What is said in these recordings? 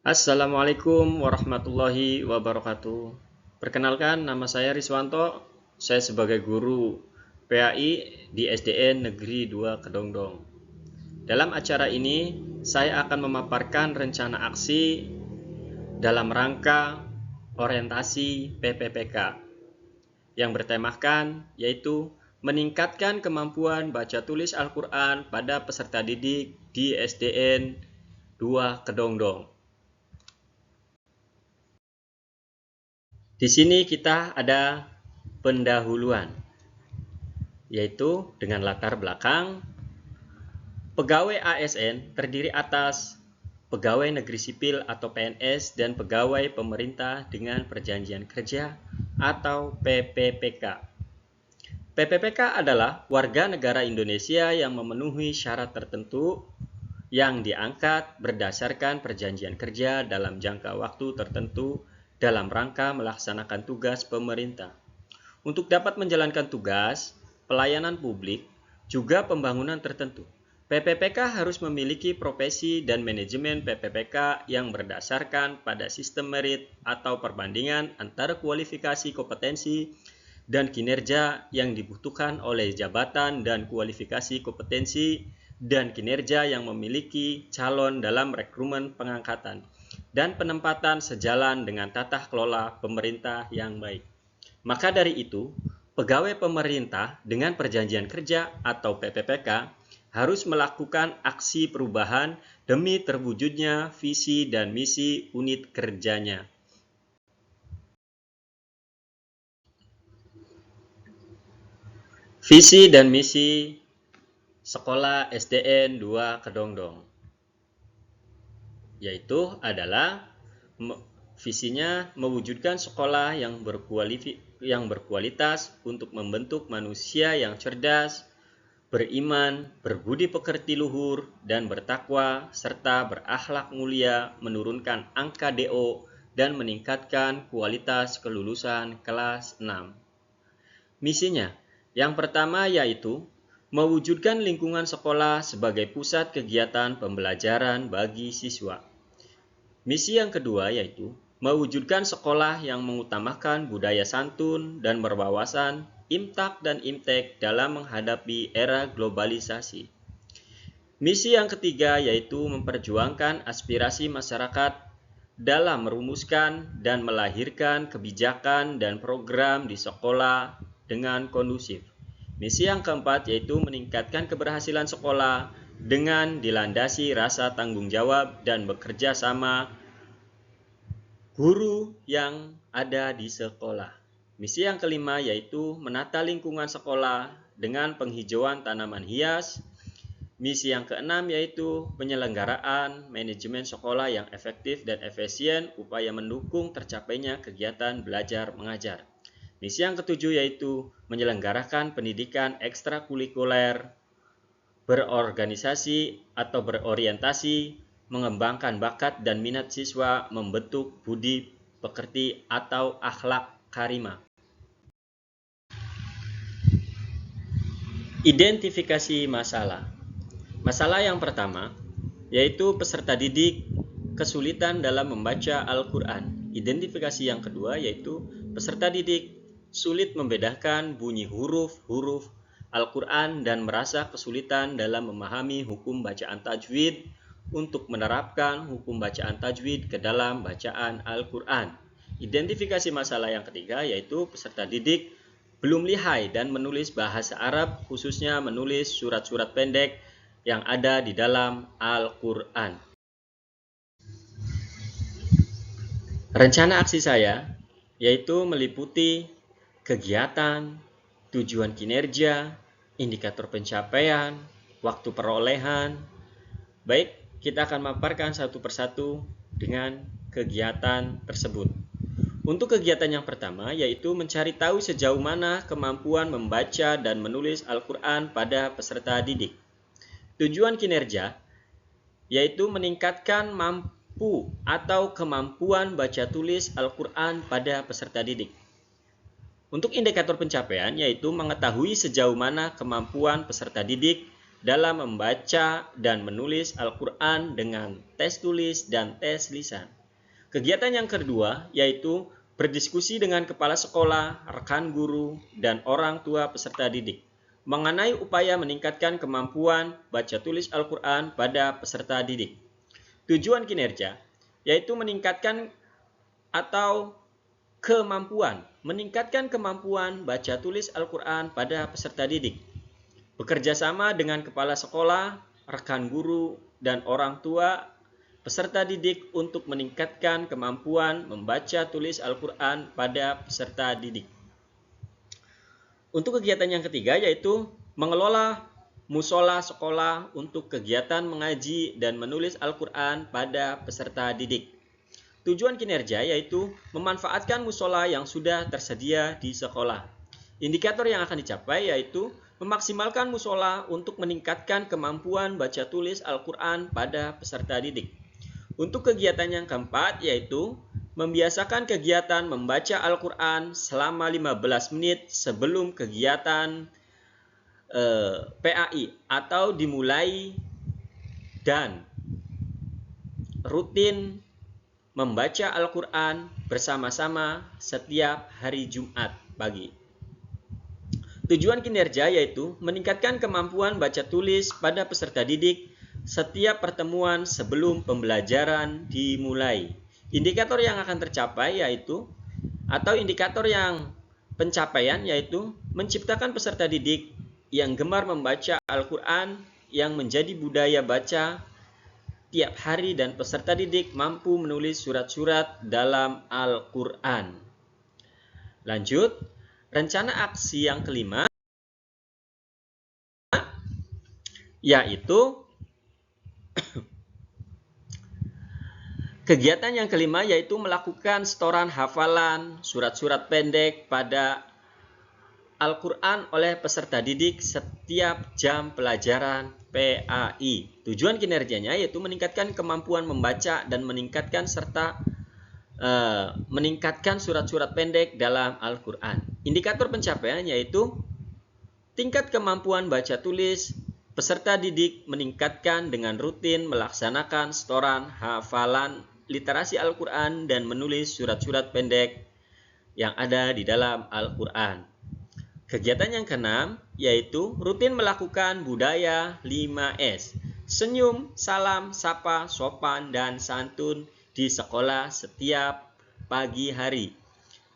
Assalamualaikum warahmatullahi wabarakatuh. Perkenalkan, nama saya Riswanto. Saya sebagai guru PAI di SDN Negeri 2 Kedongdong. Dalam acara ini, saya akan memaparkan rencana aksi dalam rangka orientasi PPPK yang bertemakan yaitu meningkatkan kemampuan baca tulis Al-Quran pada peserta didik di SDN 2 Kedongdong. Di sini kita ada pendahuluan, yaitu dengan latar belakang pegawai ASN terdiri atas pegawai negeri sipil atau PNS dan pegawai pemerintah dengan perjanjian kerja atau PPPK. PPPK adalah warga negara Indonesia yang memenuhi syarat tertentu yang diangkat berdasarkan perjanjian kerja dalam jangka waktu tertentu dalam rangka melaksanakan tugas pemerintah. Untuk dapat menjalankan tugas, pelayanan publik, juga pembangunan tertentu, PPPK harus memiliki profesi dan manajemen PPPK yang berdasarkan pada sistem merit atau perbandingan antara kualifikasi kompetensi dan kinerja yang dibutuhkan oleh jabatan dan kualifikasi kompetensi dan kinerja yang memiliki calon dalam rekrutmen pengangkatan dan penempatan sejalan dengan tata kelola pemerintah yang baik. Maka dari itu, pegawai pemerintah dengan perjanjian kerja atau PPPK harus melakukan aksi perubahan demi terwujudnya visi dan misi unit kerjanya. Visi dan misi Sekolah SDN 2 Kedongdong yaitu adalah visinya mewujudkan sekolah yang berkualitas untuk membentuk manusia yang cerdas, beriman, berbudi pekerti luhur, dan bertakwa, serta berakhlak mulia, menurunkan angka DO, dan meningkatkan kualitas kelulusan kelas 6. Misinya, yang pertama yaitu mewujudkan lingkungan sekolah sebagai pusat kegiatan pembelajaran bagi siswa. Misi yang kedua yaitu mewujudkan sekolah yang mengutamakan budaya santun dan berwawasan, imtak dan imtek dalam menghadapi era globalisasi. Misi yang ketiga yaitu memperjuangkan aspirasi masyarakat dalam merumuskan dan melahirkan kebijakan dan program di sekolah dengan kondusif. Misi yang keempat yaitu meningkatkan keberhasilan sekolah dengan dilandasi rasa tanggung jawab dan bekerja sama guru yang ada di sekolah. Misi yang kelima yaitu menata lingkungan sekolah dengan penghijauan tanaman hias. Misi yang keenam yaitu penyelenggaraan manajemen sekolah yang efektif dan efisien upaya mendukung tercapainya kegiatan belajar mengajar. Misi yang ketujuh yaitu menyelenggarakan pendidikan ekstrakurikuler, berorganisasi atau berorientasi, mengembangkan bakat dan minat siswa, membentuk budi pekerti atau akhlak karimah. Identifikasi masalah. Masalah yang pertama yaitu peserta didik kesulitan dalam membaca Al-Quran. Identifikasi yang kedua yaitu peserta didik sulit membedakan bunyi huruf-huruf Al-Quran dan merasa kesulitan dalam memahami hukum bacaan tajwid untuk menerapkan hukum bacaan tajwid ke dalam bacaan Al-Quran. Identifikasi masalah yang ketiga yaitu peserta didik belum lihai dan menulis bahasa Arab, khususnya menulis surat-surat pendek yang ada di dalam Al-Quran. Rencana aksi saya yaitu meliputi kegiatan, tujuan kinerja, indikator pencapaian, waktu perolehan. Baik, kita akan memaparkan satu persatu dengan kegiatan tersebut. Untuk kegiatan yang pertama yaitu mencari tahu sejauh mana kemampuan membaca dan menulis Al-Quran pada peserta didik. Tujuan kinerja yaitu meningkatkan mampu atau kemampuan baca tulis Al-Quran pada peserta didik. Untuk indikator pencapaian yaitu mengetahui sejauh mana kemampuan peserta didik dalam membaca dan menulis Al-Quran dengan tes tulis dan tes lisan. Kegiatan yang kedua yaitu berdiskusi dengan kepala sekolah, rekan guru, dan orang tua peserta didik mengenai upaya meningkatkan kemampuan baca tulis Al-Quran pada peserta didik. Tujuan kinerja yaitu meningkatkan atau meningkatkan kemampuan baca tulis Al-Quran pada peserta didik. Bekerja sama dengan kepala sekolah, rekan guru, dan orang tua peserta didik untuk meningkatkan kemampuan membaca tulis Al-Quran pada peserta didik. Untuk kegiatan yang ketiga yaitu mengelola musola sekolah untuk kegiatan mengaji dan menulis Al-Quran pada peserta didik. Tujuan kinerja yaitu memanfaatkan musola yang sudah tersedia di sekolah. Indikator yang akan dicapai yaitu memaksimalkan musola untuk meningkatkan kemampuan baca tulis Al-Quran pada peserta didik. Untuk kegiatan yang keempat yaitu membiasakan kegiatan membaca Al-Quran selama 15 menit sebelum kegiatan PAI atau dimulai dan rutin membaca Al-Quran bersama-sama setiap hari Jumat pagi. Tujuan kinerja yaitu meningkatkan kemampuan baca tulis pada peserta didik setiap pertemuan sebelum pembelajaran dimulai. Indikator yang akan tercapai yaitu atau indikator yang pencapaian yaitu menciptakan peserta didik yang gemar membaca Al-Quran yang menjadi budaya baca tiap hari dan peserta didik mampu menulis surat-surat dalam Al-Quran. Lanjut, rencana aksi yang kelima yaitu kegiatan yang kelima yaitu melakukan setoran hafalan surat-surat pendek pada Al-Quran oleh peserta didik setiap jam pelajaran PAI. Tujuan kinerjanya yaitu meningkatkan kemampuan membaca dan meningkatkan surat-surat pendek dalam Al-Quran. Indikator pencapaian yaitu tingkat kemampuan baca tulis peserta didik meningkatkan dengan rutin melaksanakan setoran hafalan literasi Al-Quran dan menulis surat-surat pendek yang ada di dalam Al-Quran. Kegiatan yang keenam yaitu rutin melakukan budaya 5S. Senyum, salam, sapa, sopan, dan santun di sekolah setiap pagi hari.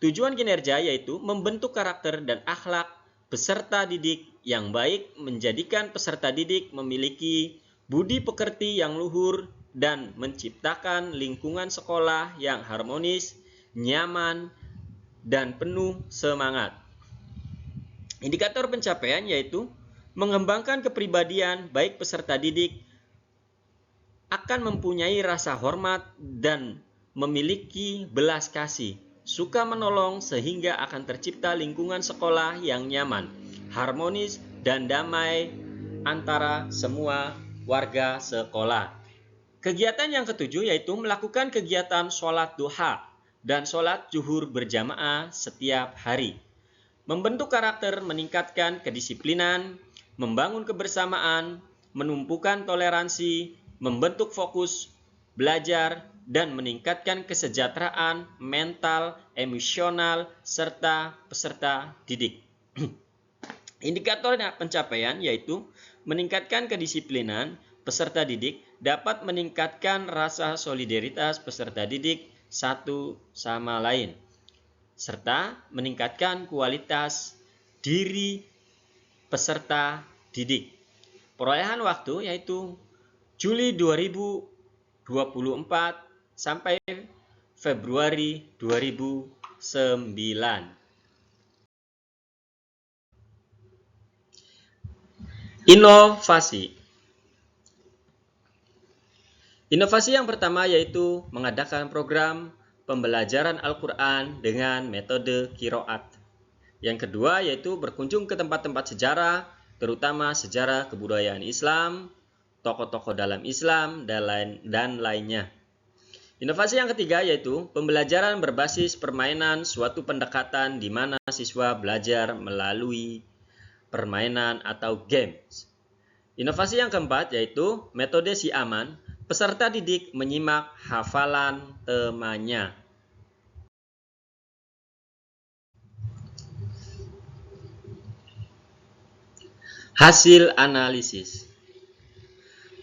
Tujuan kinerja yaitu membentuk karakter dan akhlak peserta didik yang baik, menjadikan peserta didik memiliki budi pekerti yang luhur dan menciptakan lingkungan sekolah yang harmonis, nyaman, dan penuh semangat. Indikator pencapaian yaitu mengembangkan kepribadian baik peserta didik akan mempunyai rasa hormat dan memiliki belas kasih, suka menolong sehingga akan tercipta lingkungan sekolah yang nyaman, harmonis, dan damai antara semua warga sekolah. Kegiatan yang ketujuh yaitu melakukan kegiatan sholat duha dan sholat zuhur berjamaah setiap hari. Membentuk karakter, meningkatkan kedisiplinan, membangun kebersamaan, menumbuhkan toleransi, membentuk fokus belajar, dan meningkatkan kesejahteraan mental, emosional, serta peserta didik. Indikator pencapaian yaitu meningkatkan kedisiplinan peserta didik, dapat meningkatkan rasa solidaritas peserta didik satu sama lain, serta meningkatkan kualitas diri peserta didik. Perolehan waktu yaitu Juli 2024 sampai Februari 2009. Inovasi. Inovasi yang pertama yaitu mengadakan program pembelajaran Al-Quran dengan metode qiraat. Yang kedua yaitu berkunjung ke tempat-tempat sejarah, terutama sejarah kebudayaan Islam, tokoh-tokoh dalam Islam, dan lainnya. Inovasi yang ketiga yaitu pembelajaran berbasis permainan, suatu pendekatan di mana siswa belajar melalui permainan atau games. Inovasi yang keempat yaitu metode si aman, peserta didik menyimak hafalan temannya. Hasil analisis.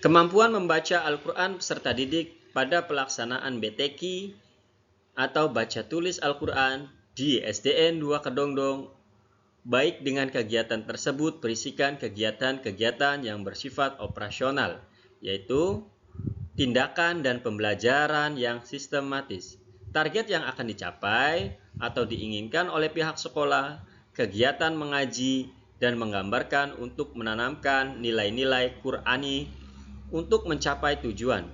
Kemampuan membaca Al-Quran peserta didik pada pelaksanaan BTQ atau baca tulis Al-Quran di SDN 2 Kedongdong, baik dengan kegiatan tersebut berisikan kegiatan-kegiatan yang bersifat operasional, yaitu tindakan dan pembelajaran yang sistematis. Target yang akan dicapai atau diinginkan oleh pihak sekolah, kegiatan mengaji dan menggambarkan untuk menanamkan nilai-nilai Qur'ani untuk mencapai tujuan.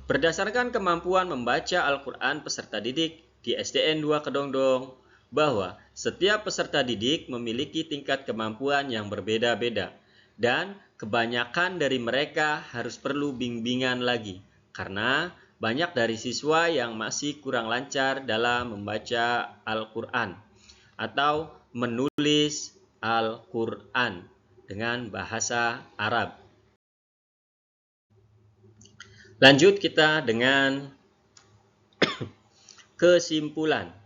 Berdasarkan kemampuan membaca Al-Quran peserta didik di SDN 2 Kedongdong, bahwa setiap peserta didik memiliki tingkat kemampuan yang berbeda-beda dan kebanyakan dari mereka harus perlu bimbingan lagi karena banyak dari siswa yang masih kurang lancar dalam membaca Al-Quran atau menulis Al-Quran dengan bahasa Arab. Lanjut kita dengan kesimpulan.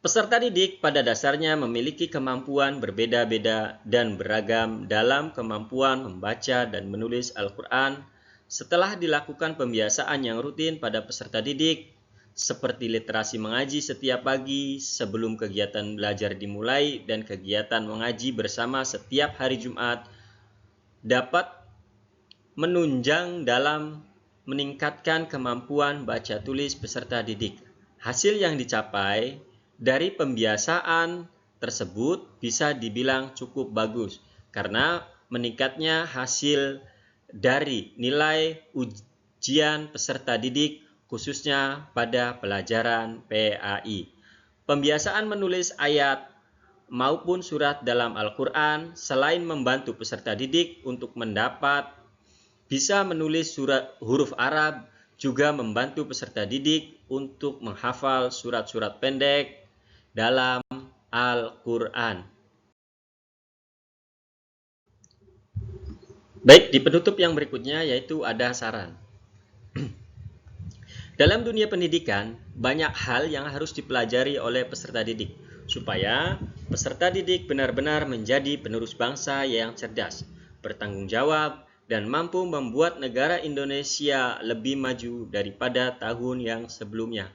Peserta didik pada dasarnya memiliki kemampuan berbeda-beda dan beragam dalam kemampuan membaca dan menulis Al-Quran setelah dilakukan pembiasaan yang rutin pada peserta didik, seperti literasi mengaji setiap pagi sebelum kegiatan belajar dimulai dan kegiatan mengaji bersama setiap hari Jumat, dapat menunjang dalam meningkatkan kemampuan baca tulis peserta didik. Hasil yang dicapai dari pembiasaan tersebut bisa dibilang cukup bagus karena meningkatnya hasil dari nilai ujian peserta didik khususnya pada pelajaran PAI. Pembiasaan menulis ayat maupun surat dalam Al-Quran selain membantu peserta didik untuk mendapat bisa menulis huruf Arab, juga membantu peserta didik untuk menghafal surat-surat pendek dalam Al-Quran. Baik, di penutup yang berikutnya yaitu ada saran. Dalam dunia pendidikan, banyak hal yang harus dipelajari oleh peserta didik, supaya peserta didik benar-benar menjadi penerus bangsa yang cerdas, bertanggung jawab, dan mampu membuat negara Indonesia lebih maju daripada tahun yang sebelumnya.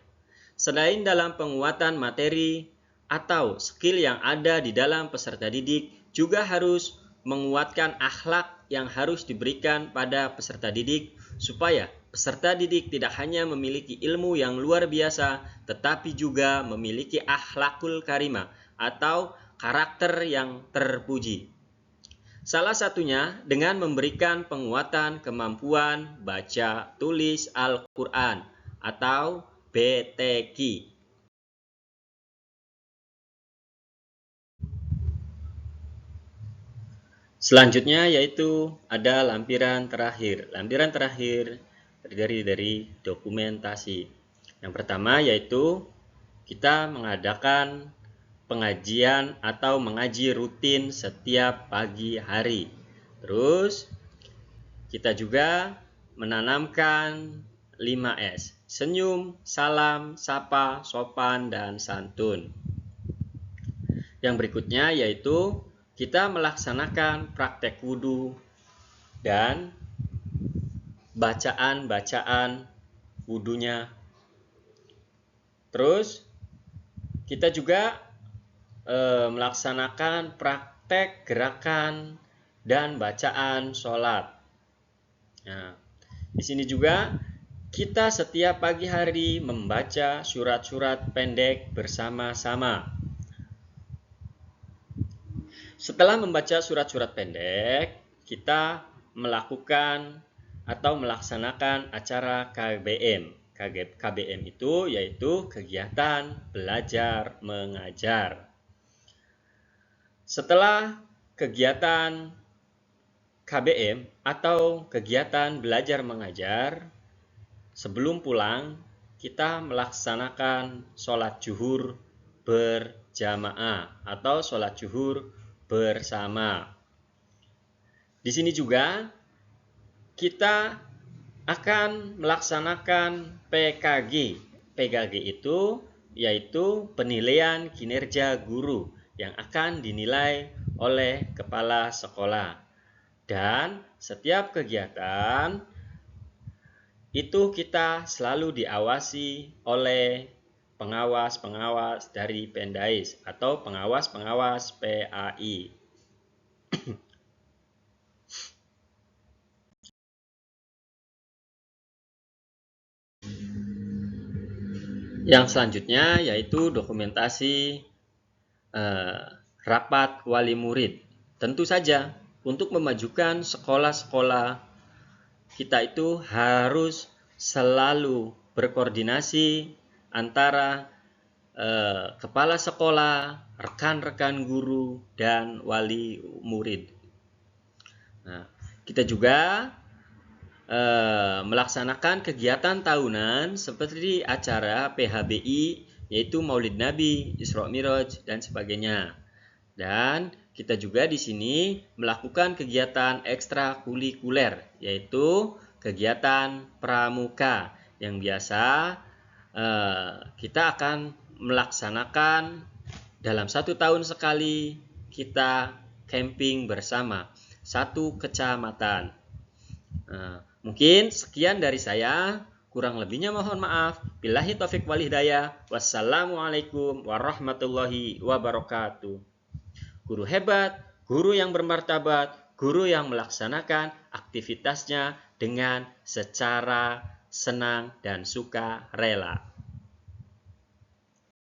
Selain dalam penguatan materi atau skill yang ada di dalam peserta didik, juga harus menguatkan akhlak yang harus diberikan pada peserta didik supaya peserta didik tidak hanya memiliki ilmu yang luar biasa, tetapi juga memiliki akhlakul karimah atau karakter yang terpuji. Salah satunya dengan memberikan penguatan kemampuan baca tulis Al-Quran atau BTQ. Selanjutnya yaitu ada lampiran terakhir. Lampiran terakhir terdiri dari dokumentasi. Yang pertama yaitu kita mengadakan pengajian atau mengaji rutin setiap pagi hari. Terus kita juga menanamkan 5S. Senyum, salam, sapa, sopan, dan santun. Yang berikutnya yaitu kita melaksanakan praktek wudhu dan bacaan-bacaan wudhunya. Terus kita juga melaksanakan praktek gerakan dan bacaan sholat. Nah, di sini juga kita setiap pagi hari membaca surat-surat pendek bersama-sama. Setelah membaca surat-surat pendek, kita melakukan atau melaksanakan acara KBM. KBM itu yaitu kegiatan belajar mengajar. Setelah kegiatan KBM atau kegiatan belajar mengajar, sebelum pulang kita melaksanakan sholat zuhur berjamaah atau sholat zuhur bersama. Di sini juga kita akan melaksanakan PKG. PKG itu yaitu penilaian kinerja guru yang akan dinilai oleh kepala sekolah. Dan setiap kegiatan itu kita selalu diawasi oleh pengawas-pengawas dari Pendais atau pengawas-pengawas PAI. Yang selanjutnya yaitu dokumentasi rapat wali murid. Tentu saja untuk memajukan sekolah-sekolah kita itu harus selalu berkoordinasi antara kepala sekolah, rekan-rekan guru, dan wali murid. Nah, kita juga melaksanakan kegiatan tahunan seperti acara PHBI, yaitu Maulid Nabi, Isra Miraj, dan sebagainya. Dan kita juga di sini melakukan kegiatan ekstrakurikuler, yaitu kegiatan pramuka yang biasa kita akan melaksanakan dalam 1 tahun sekali. Kita camping bersama satu kecamatan. Mungkin sekian dari saya. Kurang lebihnya mohon maaf. Billahi taufik wal hidayah. Wassalamualaikum warahmatullahi wabarakatuh. Guru hebat, guru yang bermartabat, guru yang melaksanakan aktivitasnya dengan secara senang dan suka rela.